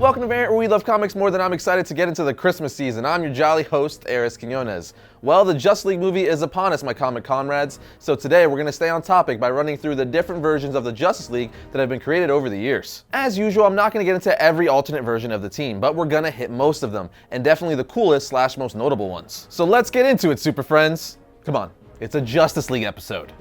welcome to Variant, where we love comics more than I'm excited to get into the Christmas season. I'm your jolly host, Arris. Well, the Justice League movie is upon us, my comic comrades, so today we're going to stay on topic by running through the different versions of the Justice League that have been created over the years. As usual, I'm not going to get into every alternate version of the team, but we're going to hit most of them, and definitely the coolest / most notable ones. So let's get into it, super friends. Come on, it's a Justice League episode.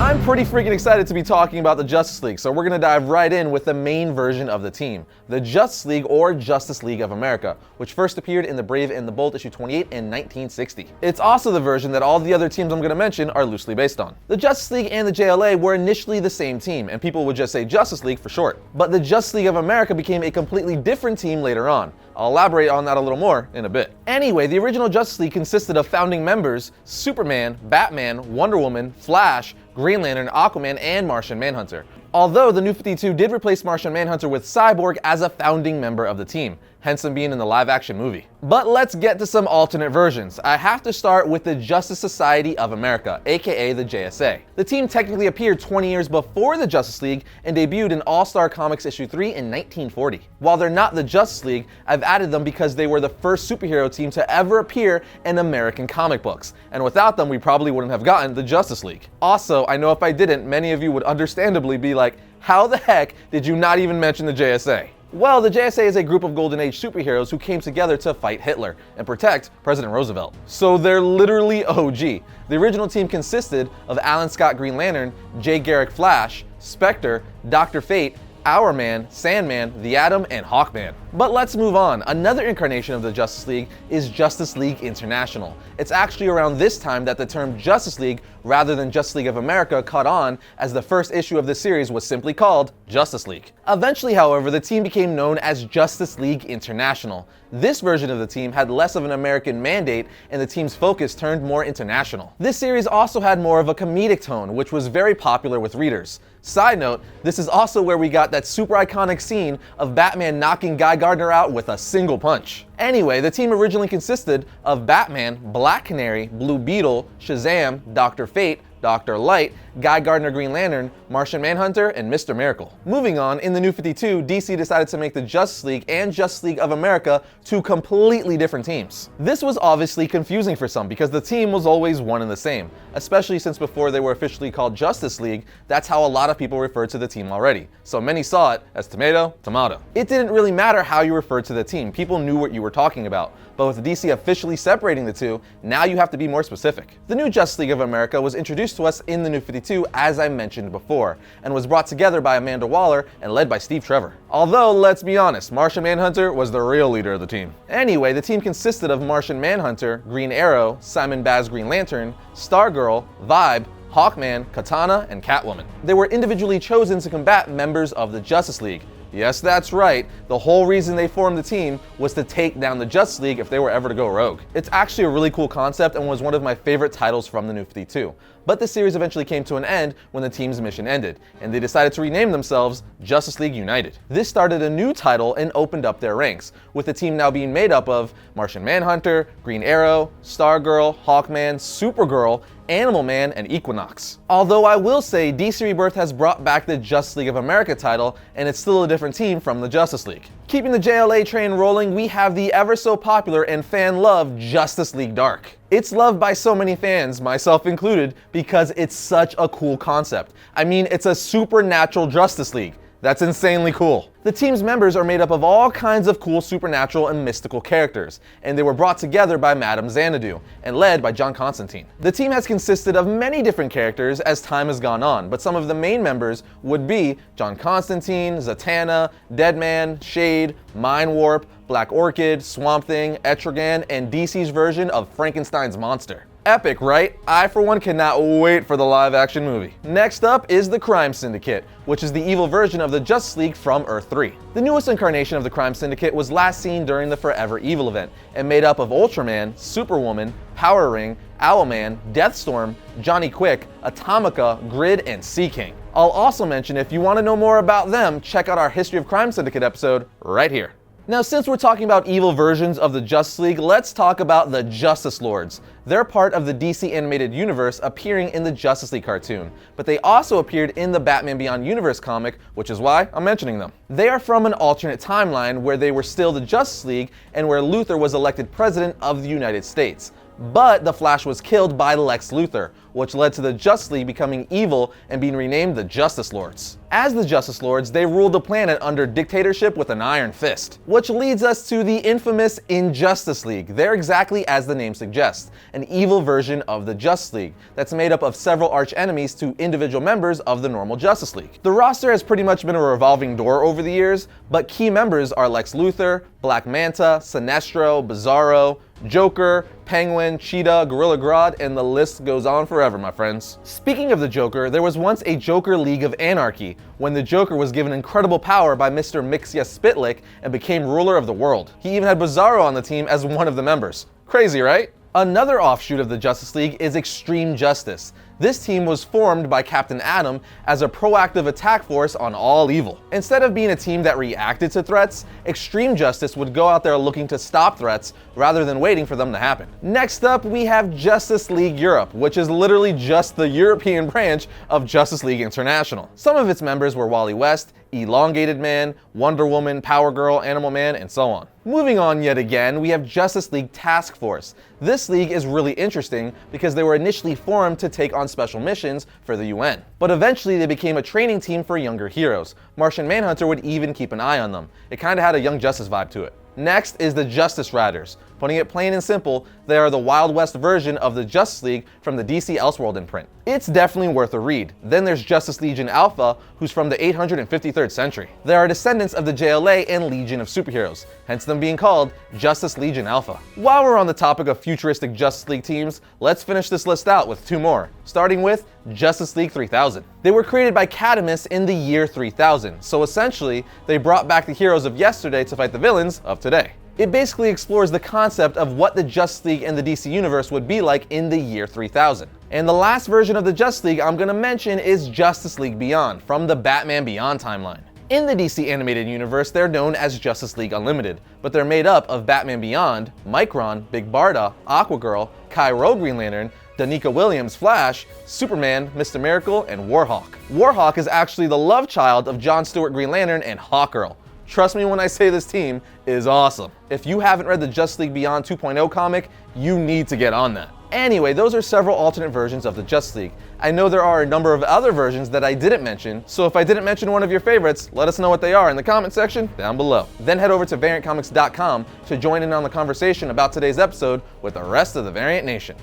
I'm pretty freaking excited to be talking about the Justice League, so we're going to dive right in with the main version of the team, the Justice League or Justice League of America, which first appeared in The Brave and the Bold issue 28 in 1960. It's also the version that all the other teams I'm going to mention are loosely based on. The Justice League and the JLA were initially the same team, and people would just say Justice League for short. But the Justice League of America became a completely different team later on. I'll elaborate on that a little more in a bit. Anyway, the original Justice League consisted of founding members Superman, Batman, Wonder Woman, Flash, Green Lantern, Aquaman, and Martian Manhunter. Although the New 52 did replace Martian Manhunter with Cyborg as a founding member of the team, hence him being in the live-action movie. But let's get to some alternate versions. I have to start with the Justice Society of America, aka the JSA. The team technically appeared 20 years before the Justice League and debuted in All-Star Comics issue 3 in 1940. While they're not the Justice League, I've added them because they were the first superhero team to ever appear in American comic books, and without them we probably wouldn't have gotten the Justice League. Also, I know if I didn't, many of you would understandably be like, how the heck did you not even mention the JSA? Well, the JSA is a group of Golden Age superheroes who came together to fight Hitler and protect President Roosevelt. So they're literally OG. The original team consisted of Alan Scott Green Lantern, Jay Garrick Flash, Spectre, Dr. Fate, Hourman, Sandman, The Atom, and Hawkman. But let's move on. Another incarnation of the Justice League is Justice League International. It's actually around this time that the term Justice League, rather than Justice League of America, caught on, as the first issue of the series was simply called Justice League. Eventually, however, the team became known as Justice League International. This version of the team had less of an American mandate, and the team's focus turned more international. This series also had more of a comedic tone, which was very popular with readers. Side note, this is also where we got that super iconic scene of Batman knocking Guy Gardner out with a single punch. Anyway, the team originally consisted of Batman, Black Canary, Blue Beetle, Shazam, Dr. Fate, Dr. Light, Guy Gardner Green Lantern, Martian Manhunter, and Mr. Miracle. Moving on, in the New 52, DC decided to make the Justice League and Justice League of America two completely different teams. This was obviously confusing for some because the team was always one and the same, especially since before they were officially called Justice League, that's how a lot of people referred to the team already. So many saw it as tomato, tomato. It didn't really matter how you referred to the team, people knew what you were talking about. But with DC officially separating the two, now you have to be more specific. The new Justice League of America was introduced to us in the New 52, as I mentioned before, and was brought together by Amanda Waller and led by Steve Trevor. Although, let's be honest, Martian Manhunter was the real leader of the team. Anyway, the team consisted of Martian Manhunter, Green Arrow, Simon Baz Green Lantern, Stargirl, Vibe, Hawkman, Katana, and Catwoman. They were individually chosen to combat members of the Justice League. Yes, that's right. The whole reason they formed the team was to take down the Justice League if they were ever to go rogue. It's actually a really cool concept and was one of my favorite titles from the New 52. But the series eventually came to an end when the team's mission ended, and they decided to rename themselves Justice League United. This started a new title and opened up their ranks, with the team now being made up of Martian Manhunter, Green Arrow, Stargirl, Hawkman, Supergirl, Animal Man, and Equinox. Although I will say DC Rebirth has brought back the Justice League of America title, and it's still a different team from the Justice League. Keeping the JLA train rolling, we have the ever so popular and fan-loved Justice League Dark. It's loved by so many fans, myself included, because it's such a cool concept. I mean, it's a supernatural Justice League. That's insanely cool. The team's members are made up of all kinds of cool supernatural and mystical characters, and they were brought together by Madame Xanadu and led by John Constantine. The team has consisted of many different characters as time has gone on, but some of the main members would be John Constantine, Zatanna, Deadman, Shade, Mind Warp, Black Orchid, Swamp Thing, Etrigan, and DC's version of Frankenstein's monster. Epic, right? I, for one, cannot wait for the live-action movie. Next up is the Crime Syndicate, which is the evil version of the Justice League from Earth 3. The newest incarnation of the Crime Syndicate was last seen during the Forever Evil event, and made up of Ultraman, Superwoman, Power Ring, Owlman, Deathstorm, Johnny Quick, Atomica, Grid, and Sea King. I'll also mention if you want to know more about them, check out our History of Crime Syndicate episode right here. Now, since we're talking about evil versions of the Justice League, let's talk about the Justice Lords. They're part of the DC animated universe, appearing in the Justice League cartoon, but they also appeared in the Batman Beyond Universe comic, which is why I'm mentioning them. They are from an alternate timeline where they were still the Justice League and where Luthor was elected president of the United States. But the Flash was killed by Lex Luthor, which led to the Justice League becoming evil and being renamed the Justice Lords. As the Justice Lords, they ruled the planet under dictatorship with an iron fist. Which leads us to the infamous Injustice League. They're exactly as the name suggests, an evil version of the Justice League that's made up of several arch-enemies to individual members of the normal Justice League. The roster has pretty much been a revolving door over the years, but key members are Lex Luthor, Black Manta, Sinestro, Bizarro, Joker, Penguin, Cheetah, Gorilla Grodd, and the list goes on forever, my friends. Speaking of the Joker, there was once a Joker League of Anarchy, when the Joker was given incredible power by Mr. Mixia Spitlick and became ruler of the world. He even had Bizarro on the team as one of the members. Crazy, right? Another offshoot of the Justice League is Extreme Justice. This team was formed by Captain Atom as a proactive attack force on all evil. Instead of being a team that reacted to threats, Extreme Justice would go out there looking to stop threats rather than waiting for them to happen. Next up, we have Justice League Europe, which is literally just the European branch of Justice League International. Some of its members were Wally West, Elongated Man, Wonder Woman, Power Girl, Animal Man, and so on. Moving on yet again, we have Justice League Task Force. This league is really interesting because they were initially formed to take on special missions for the UN. But eventually they became a training team for younger heroes. Martian Manhunter would even keep an eye on them. It kinda had a Young Justice vibe to it. Next is the Justice Riders. Putting it plain and simple, they are the Wild West version of the Justice League from the DC Elseworld imprint. It's definitely worth a read. Then there's Justice Legion Alpha, who's from the 853rd century. They are descendants of the JLA and Legion of Superheroes, hence them being called Justice Legion Alpha. While we're on the topic of futuristic Justice League teams, let's finish this list out with two more, starting with Justice League 3000. They were created by Cadmus in the year 3000, so essentially, they brought back the heroes of yesterday to fight the villains of today. It basically explores the concept of what the Justice League and the DC Universe would be like in the year 3000. And the last version of the Justice League I'm gonna mention is Justice League Beyond, from the Batman Beyond timeline. In the DC animated universe, they're known as Justice League Unlimited, but they're made up of Batman Beyond, Micron, Big Barda, Aquagirl, Kai-Ro Green Lantern, Danica Williams Flash, Superman, Mr. Miracle, and Warhawk. Warhawk is actually the love child of John Stewart Green Lantern and Hawkgirl. Trust me when I say this team is awesome. If you haven't read the Justice League Beyond 2.0 comic, you need to get on that. Anyway, those are several alternate versions of the Justice League. I know there are a number of other versions that I didn't mention, so if I didn't mention one of your favorites, let us know what they are in the comment section down below. Then head over to VariantComics.com to join in on the conversation about today's episode with the rest of the Variant Nation.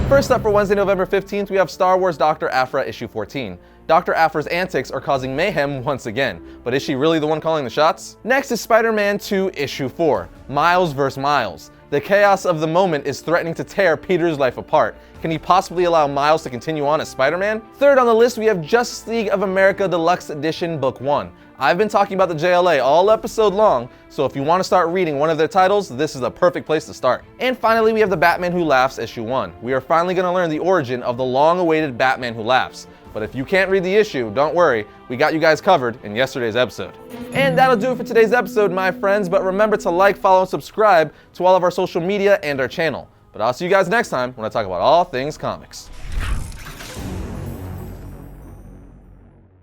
First up for Wednesday, November 15th, we have Star Wars Dr. Aphra issue 14. Dr. Aphra's antics are causing mayhem once again, but is she really the one calling the shots? Next is Spider-Man 2 issue 4, Miles vs. Miles. The chaos of the moment is threatening to tear Peter's life apart. Can he possibly allow Miles to continue on as Spider-Man? Third on the list, we have Justice League of America Deluxe Edition Book 1. I've been talking about the JLA all episode long, so if you want to start reading one of their titles, this is the perfect place to start. And finally, we have The Batman Who Laughs issue 1. We are finally going to learn the origin of the long-awaited Batman Who Laughs. But if you can't read the issue, don't worry, we got you guys covered in yesterday's episode. And that'll do it for today's episode, my friends, but remember to like, follow, and subscribe to all of our social media and our channel. But I'll see you guys next time when I talk about all things comics.